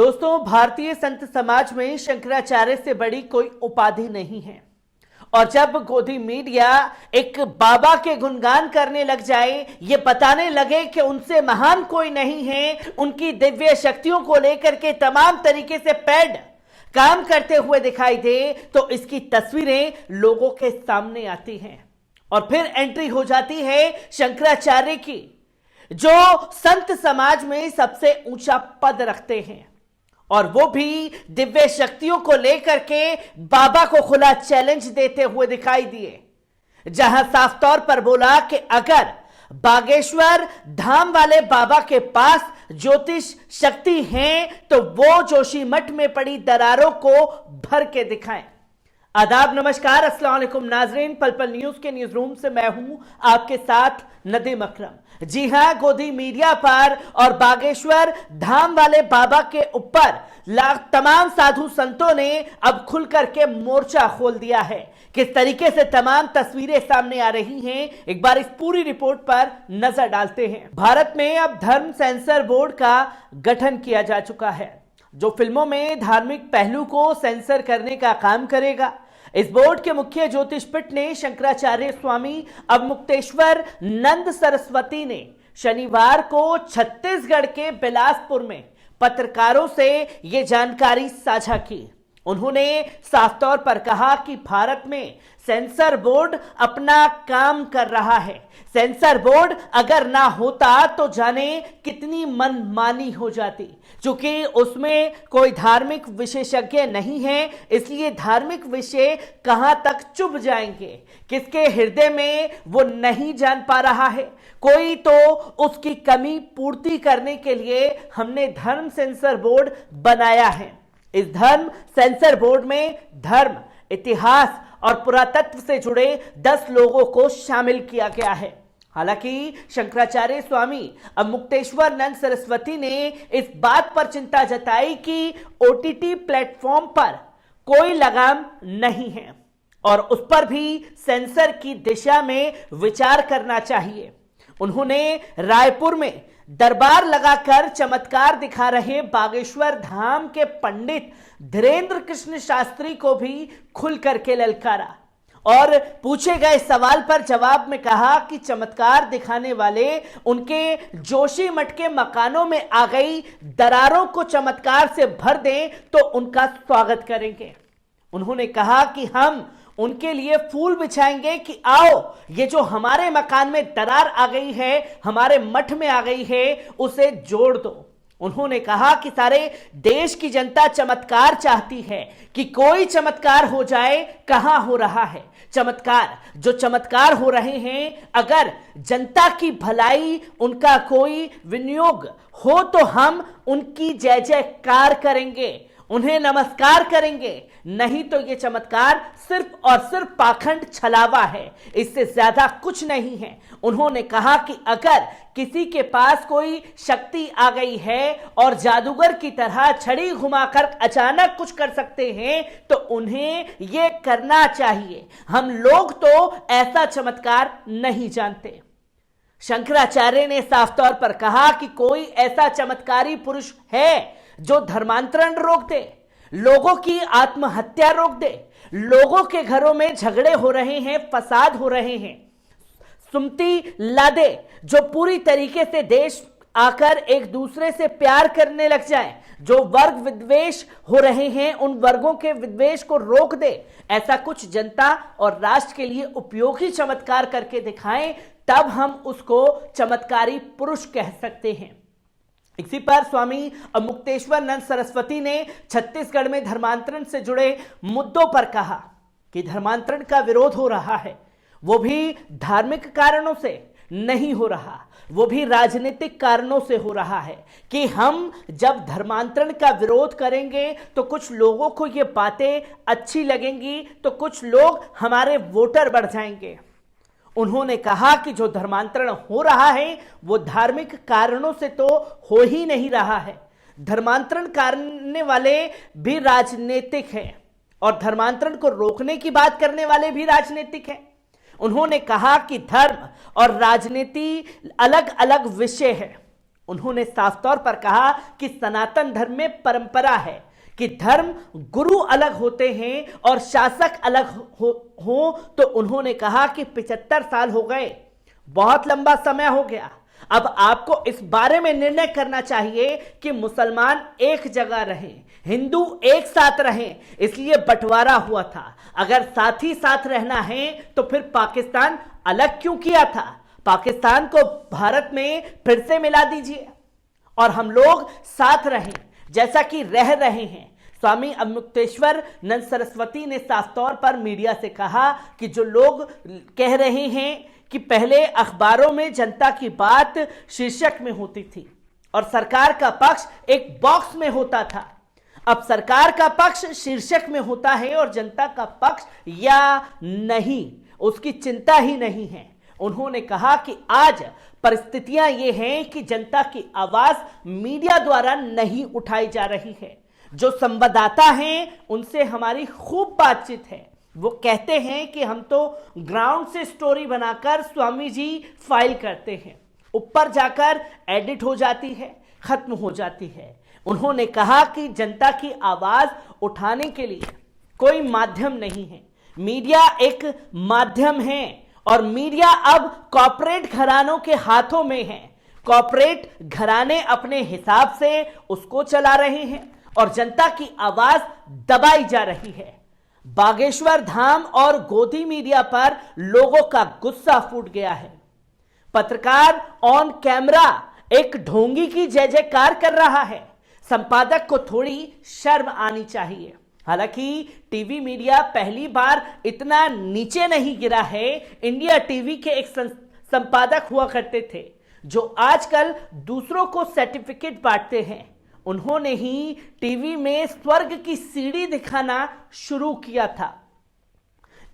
दोस्तों, भारतीय संत समाज में शंकराचार्य से बड़ी कोई उपाधि नहीं है। और जब गोदी मीडिया एक बाबा के गुणगान करने लग जाए, ये बताने लगे कि उनसे महान कोई नहीं है, उनकी दिव्य शक्तियों को लेकर के तमाम तरीके से पेड काम करते हुए दिखाई दे, तो इसकी तस्वीरें लोगों के सामने आती हैं। और फिर एंट्री हो जाती है शंकराचार्य की, जो संत समाज में सबसे ऊंचा पद रखते हैं, और वो भी दिव्य शक्तियों को लेकर के बाबा को खुला चैलेंज देते हुए दिखाई दिए, जहां साफ तौर पर बोला कि अगर बागेश्वर धाम वाले बाबा के पास ज्योतिष शक्ति है तो वो जोशीमठ में पड़ी दरारों को भर के दिखाएं। आदाब, नमस्कार, अस्सलाम वालेकुम नाजरीन। पल पल न्यूज के न्यूज रूम से मैं हूं आपके साथ नदीम अकरम। जी हां, गोदी मीडिया पर और बागेश्वर धाम वाले बाबा के ऊपर तमाम साधु संतों ने अब खुल करके मोर्चा खोल दिया है। किस तरीके से तमाम तस्वीरें सामने आ रही हैं, एक बार इस पूरी रिपोर्ट पर नजर डालते हैं। भारत में अब धर्म सेंसर बोर्ड का गठन किया जा चुका है, जो फिल्मों में धार्मिक पहलू को सेंसर करने का काम करेगा। इस बोर्ड के मुख्य ज्योतिषपीठ ने शंकराचार्य स्वामी अवमुक्तेश्वर नंद सरस्वती ने शनिवार को छत्तीसगढ़ के बिलासपुर में पत्रकारों से यह जानकारी साझा की। उन्होंने साफ तौर पर कहा कि भारत में सेंसर बोर्ड अपना काम कर रहा है। सेंसर बोर्ड अगर ना होता तो जाने कितनी मनमानी हो जाती। चूंकि उसमें कोई धार्मिक विशेषज्ञ नहीं है, इसलिए धार्मिक विषय कहां तक चुभ जाएंगे, किसके हृदय में वो नहीं जान पा रहा है कोई, तो उसकी कमी पूर्ति करने के लिए हमने धर्म सेंसर बोर्ड बनाया है। इस धर्म सेंसर बोर्ड में धर्म, इतिहास और पुरातत्व से जुड़े 10 लोगों को शामिल किया गया है। हालांकि शंकराचार्य स्वामी अवमुक्तेश्वर नंद सरस्वती ने इस बात पर चिंता जताई कि ओटीटी प्लेटफॉर्म पर कोई लगाम नहीं है और उस पर भी सेंसर की दिशा में विचार करना चाहिए। उन्होंने रायपुर में दरबार लगाकर चमत्कार दिखा रहे बागेश्वर धाम के पंडित धीरेन्द्र कृष्ण शास्त्री को भी खुल करके ललकारा और पूछे गए सवाल पर जवाब में कहा कि चमत्कार दिखाने वाले उनके जोशीमठ के मकानों में आ गई दरारों को चमत्कार से भर दें तो उनका स्वागत करेंगे। उन्होंने कहा कि हम उनके लिए फूल बिछाएंगे कि आओ, ये जो हमारे मकान में दरार आ गई है, हमारे मठ में आ गई है, उसे जोड़ दो। उन्होंने कहा कि सारे देश की जनता चमत्कार चाहती है कि कोई चमत्कार हो जाए। कहां हो रहा है चमत्कार? जो चमत्कार हो रहे हैं, अगर जनता की भलाई, उनका कोई विनियोग हो तो हम उनकी जय जयकार करेंगे, उन्हें नमस्कार करेंगे। नहीं तो ये चमत्कार सिर्फ और सिर्फ पाखंड छलावा है, इससे ज्यादा कुछ नहीं है। उन्होंने कहा कि अगर किसी के पास कोई शक्ति आ गई है और जादूगर की तरह छड़ी घुमाकर अचानक कुछ कर सकते हैं तो उन्हें ये करना चाहिए। हम लोग तो ऐसा चमत्कार नहीं जानते। शंकराचार्य ने साफ तौर पर कहा कि कोई ऐसा चमत्कारी पुरुष है जो धर्मांतरण रोक दे, लोगों की आत्महत्या रोक दे, लोगों के घरों में झगड़े हो रहे हैं, फसाद हो रहे हैं, सुमति ला दे, जो पूरी तरीके से देश आकर एक दूसरे से प्यार करने लग जाए, जो वर्ग विद्वेष हो रहे हैं उन वर्गों के विद्वेष को रोक दे। ऐसा कुछ जनता और राष्ट्र के लिए उपयोगी चमत्कार करके दिखाएं, तब हम उसको चमत्कारी पुरुष कह सकते हैं। इसी पर स्वामी अवमुक्तेश्वर नंद सरस्वती ने छत्तीसगढ़ में धर्मांतरण से जुड़े मुद्दों पर कहा कि धर्मांतरण का विरोध हो रहा है, वो भी धार्मिक कारणों से नहीं हो रहा, वो भी राजनीतिक कारणों से हो रहा है कि हम जब धर्मांतरण का विरोध करेंगे तो कुछ लोगों को ये बातें अच्छी लगेंगी, तो कुछ लोग हमारे वोटर बढ़ जाएंगे। उन्होंने कहा कि जो धर्मांतरण हो रहा है वो धार्मिक कारणों से तो हो ही नहीं रहा है, धर्मांतरण करने वाले भी राजनीतिक हैं और धर्मांतरण को रोकने की बात करने वाले भी राजनीतिक हैं। उन्होंने कहा कि धर्म और राजनीति अलग अलग विषय है उन्होंने साफ तौर पर कहा कि सनातन धर्म में परंपरा है कि धर्म गुरु अलग होते हैं और शासक अलग हो तो उन्होंने कहा कि 75 साल हो गए, बहुत लंबा समय हो गया। अब आपको इस बारे में निर्णय करना चाहिए कि मुसलमान एक जगह रहें, हिंदू एक साथ रहें, इसलिए बंटवारा हुआ था। अगर साथ ही साथ रहना है तो फिर पाकिस्तान अलग क्यों किया था? पाकिस्तान को भारत में फिर से मिला दीजिए और हम लोग साथ रहें जैसा कि रह रहे हैं। स्वामी अवमुक्तेश्वर नंद सरस्वती ने साफ तौर पर मीडिया से कहा कि जो लोग कह रहे हैं कि पहले अखबारों में जनता की बात शीर्षक में होती थी और सरकार का पक्ष एक बॉक्स में होता था, अब सरकार का पक्ष शीर्षक में होता है और जनता का पक्ष या नहीं, उसकी चिंता ही नहीं है। उन्होंने कहा कि आज परिस्थितियां ये हैं कि जनता की आवाज मीडिया द्वारा नहीं उठाई जा रही है। जो संवाददाता हैं उनसे हमारी खूब बातचीत है, वो कहते हैं कि हम तो ग्राउंड से स्टोरी बनाकर स्वामी जी फाइल करते हैं, ऊपर जाकर एडिट हो जाती है, खत्म हो जाती है। उन्होंने कहा कि जनता की आवाज उठाने के लिए कोई माध्यम नहीं है, मीडिया एक माध्यम है और मीडिया अब कॉर्पोरेट घरानों के हाथों में है। कॉर्पोरेट घराने अपने हिसाब से उसको चला रहे हैं और जनता की आवाज दबाई जा रही है। बागेश्वर धाम और गोदी मीडिया पर लोगों का गुस्सा फूट गया है। पत्रकार ऑन कैमरा एक ढोंगी की जय जयकार कर रहा है, संपादक को थोड़ी शर्म आनी चाहिए। हालांकि टीवी मीडिया पहली बार इतना नीचे नहीं गिरा है। इंडिया टीवी के एक संपादक हुआ करते थे जो आजकल दूसरों को सर्टिफिकेट बांटते हैं, उन्होंने ही टीवी में स्वर्ग की सीढ़ी दिखाना शुरू किया था।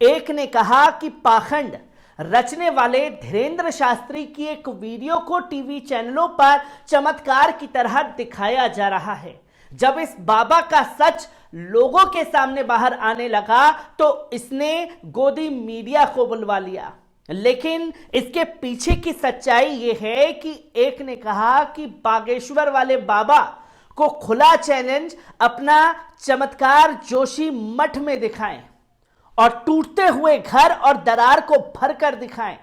एक ने कहा कि पाखंड रचने वाले धीरेन्द्र शास्त्री की एक वीडियो को टीवी चैनलों पर चमत्कार की तरह दिखाया जा रहा है। जब इस बाबा का सच लोगों के सामने बाहर आने लगा तो इसने गोदी मीडिया को बुलवा लिया। लेकिन इसके पीछे की सच्चाई यह है कि एक ने कहा कि बागेश्वर वाले बाबा को खुला चैलेंज अपना चमत्कार जोशी मठ में दिखाएं और टूटते हुए घर और दरार को भरकर दिखाएं।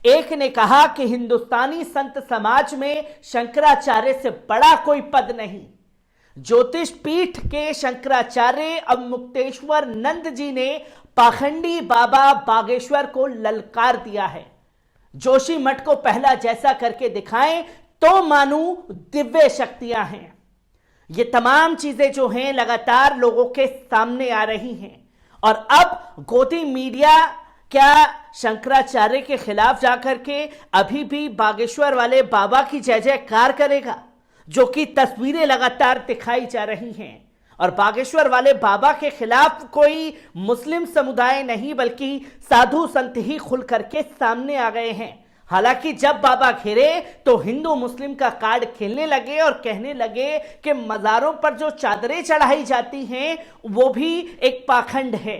एक ने कहा कि हिंदुस्तानी संत समाज में शंकराचार्य से बड़ा कोई पद नहीं। ज्योतिष पीठ के शंकराचार्य अवमुक्तेश्वर नंद जी ने पाखंडी बाबा बागेश्वर को ललकार दिया है। जोशी मठ को पहला जैसा करके दिखाएं तो मानू दिव्य शक्तियां हैं। ये तमाम चीजें जो हैं लगातार लोगों के सामने आ रही हैं और अब गोदी मीडिया क्या शंकराचार्य के खिलाफ जाकर के अभी भी बागेश्वर वाले बाबा की जय जयकार करेगा, जो कि तस्वीरें लगातार दिखाई जा रही हैं। और बागेश्वर वाले बाबा के खिलाफ कोई मुस्लिम समुदाय नहीं बल्कि साधु संत ही खुल करके सामने आ गए हैं। हालांकि जब बाबा घिरे तो हिंदू मुस्लिम का कार्ड खेलने लगे और कहने लगे कि मज़ारों पर जो चादरें चढ़ाई जाती हैं वो भी एक पाखंड है।